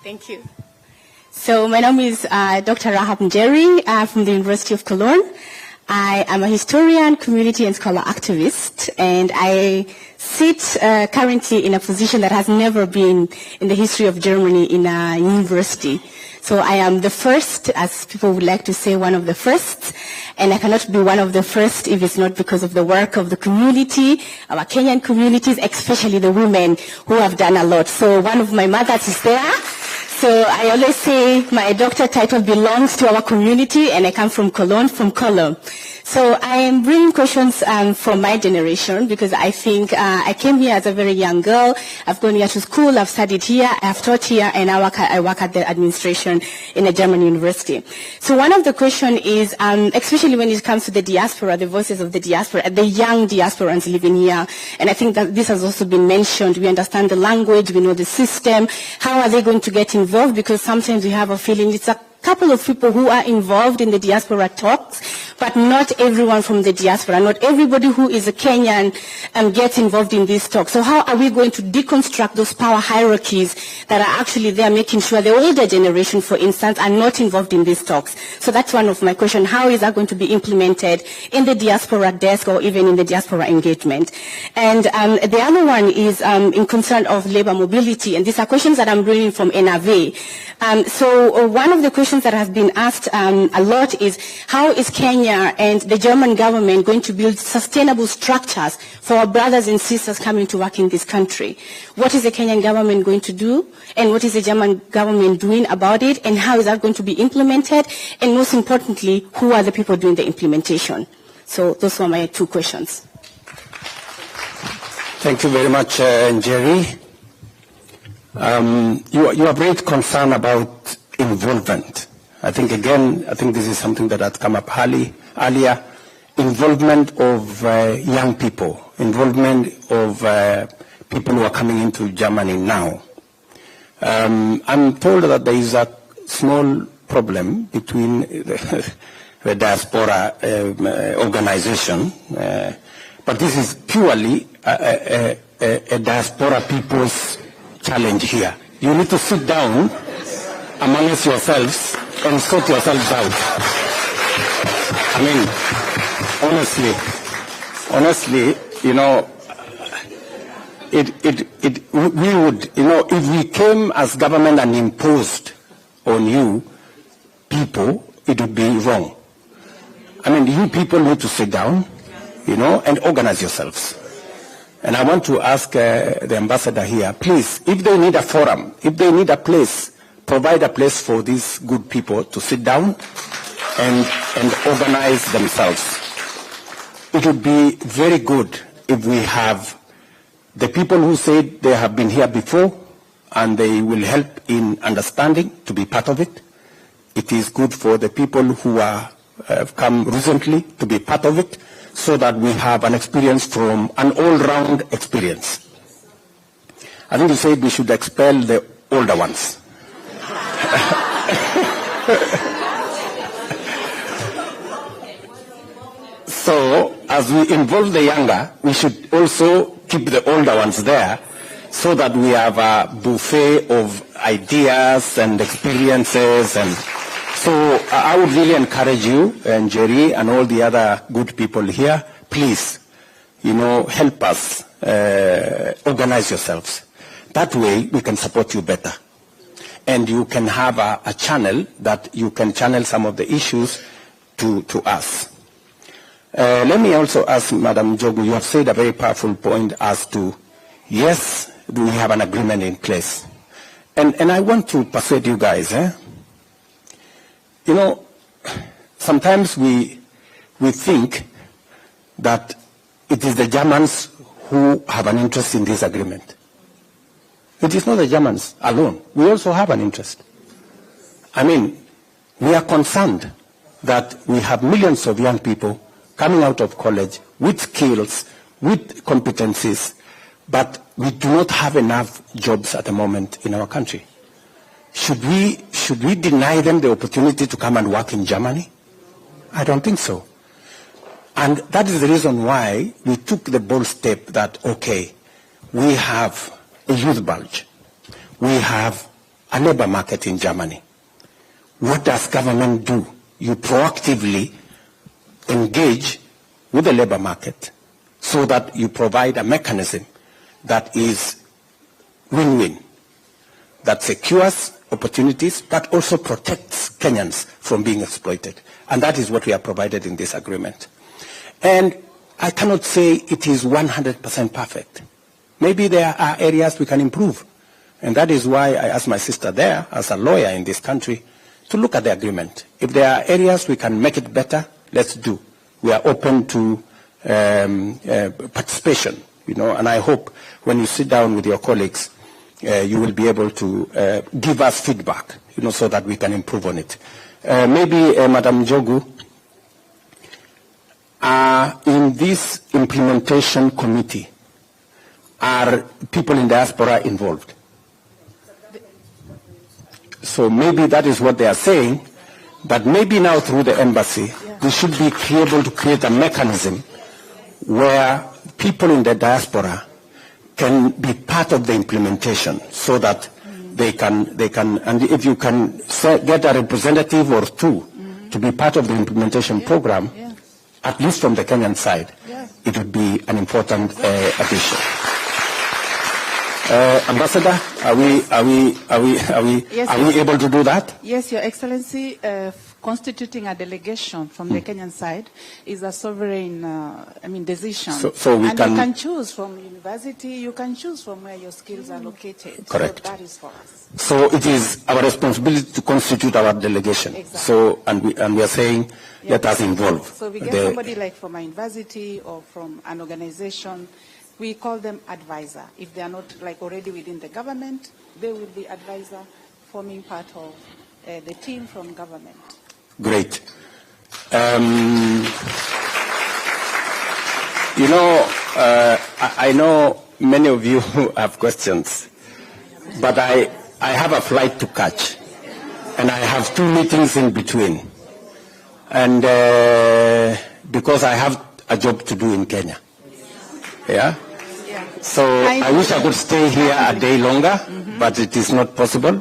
Thank you. So my name is Dr. Rahab Njeri from the University of Cologne. I am a historian, community and scholar activist, and I sit currently in a position that has never been in the history of Germany in a university. So I am the first, as people would like to say, one of the first, and I cannot be one of the first if it's not because of the work of the community, our Kenyan communities, especially the women who have done a lot. So one of my mothers is there. So I always say my doctor title belongs to our community, and I come from Cologne, from Cologne. So I am bringing questions from my generation because I think I came here as a very young girl. I've gone here to school, I've studied here, I've taught here, and I work at the administration in a German university. So one of the questions is, especially when it comes to the diaspora, the voices of the diaspora, the young diasporans living here, and I think that this has also been mentioned. We understand the language, we know the system. How are they going to get involved? Because sometimes we have a feeling it's a couple of people who are involved in the diaspora talks, but not everyone from the diaspora, not everybody who is a Kenyan gets involved in these talks. So how are we going to deconstruct those power hierarchies that are actually there, making sure the older generation, for instance, are not involved in these talks? So that's one of my questions. How is that going to be implemented in the diaspora desk or even in the diaspora engagement? And the other one is in concern of labor mobility, and these are questions that I'm bringing from NRV. So one of the questions that has been asked a lot is, how is Kenya and the German government going to build sustainable structures for our brothers and sisters coming to work in this country? What is the Kenyan government going to do? And what is the German government doing about it? And how is that going to be implemented? And most importantly, who are the people doing the implementation? So those were my two questions. Thank you very much, Njeri. You have raised concern about involvement. I think this is something that had come up earlier. Involvement of young people, involvement of people who are coming into Germany now. I'm told that there is a small problem between the diaspora organization, but this is purely a diaspora people's challenge here. You need to sit down amongst yourselves and sort yourselves out. I mean, honestly, you know, we would, you know, if we came as government and imposed on you people, it would be wrong. I mean, you people need to sit down, you know, and organize yourselves. And I want to ask the ambassador here, please, if they need a forum, if they need a place, provide a place for these good people to sit down and organize themselves. It would be very good if we have the people who said they have been here before and they will help in understanding to be part of it. It is good for the people who have come recently to be part of it, so that we have an experience from an all-round experience. I think you said we should expel the older ones. So, as we involve the younger, we should also keep the older ones there, so that we have a buffet of ideas and experiences. And so I would really encourage you, and Jerry, and all the other good people here, please, you know, help us organize yourselves. That way we can support you better. And you can have a channel that you can channel some of the issues to us. Let me also ask Madam Jogu, you have said a very powerful point as to, yes, do we have an agreement in place? And I want to persuade you guys, you know, sometimes we think that it is the Germans who have an interest in this agreement. It is not the Germans alone. We also have an interest. I mean, we are concerned that we have millions of young people coming out of college with skills, with competencies, but we do not have enough jobs at the moment in our country. Should we deny them the opportunity to come and work in Germany? I don't think so. And that is the reason why we took the bold step that, okay, we have a youth bulge. We have a labor market in Germany. What does government do? You proactively engage with the labor market so that you provide a mechanism that is win-win, that secures opportunities but also protects Kenyans from being exploited. And that is what we have provided in this agreement. And I cannot say it is 100% perfect. Maybe there are areas we can improve. And that is why I asked my sister there, as a lawyer in this country, to look at the agreement. If there are areas we can make it better, let's do. We are open to participation, and I hope when you sit down with your colleagues, you will be able to give us feedback, so that we can improve on it. Maybe, Madam Jogu, in this implementation committee, are people in diaspora involved? So maybe that is what they are saying, but maybe now through the embassy, we should be able to create a mechanism where people in the diaspora can be part of the implementation so that they can, and if you can get a representative or two to be part of the implementation program, at least from the Kenyan side, it would be an important addition. Ambassador, are we able to do that? Yes, Your Excellency. Constituting a delegation from the Kenyan side is a sovereign, decision. So we and you can choose from university. You can choose from where your skills are located. Correct. So that is for us. So it is our responsibility to constitute our delegation. Exactly. So and we are saying let us involve. So we get somebody like from a university or from an organization. We call them advisor. If they are not already within the government, they will be advisor forming part of the team from government. Great. I know many of you have questions, but I have a flight to catch, and I have 2 meetings in between, and because I have a job to do in Kenya. Yeah? So I wish I could stay here a day longer, but it is not possible.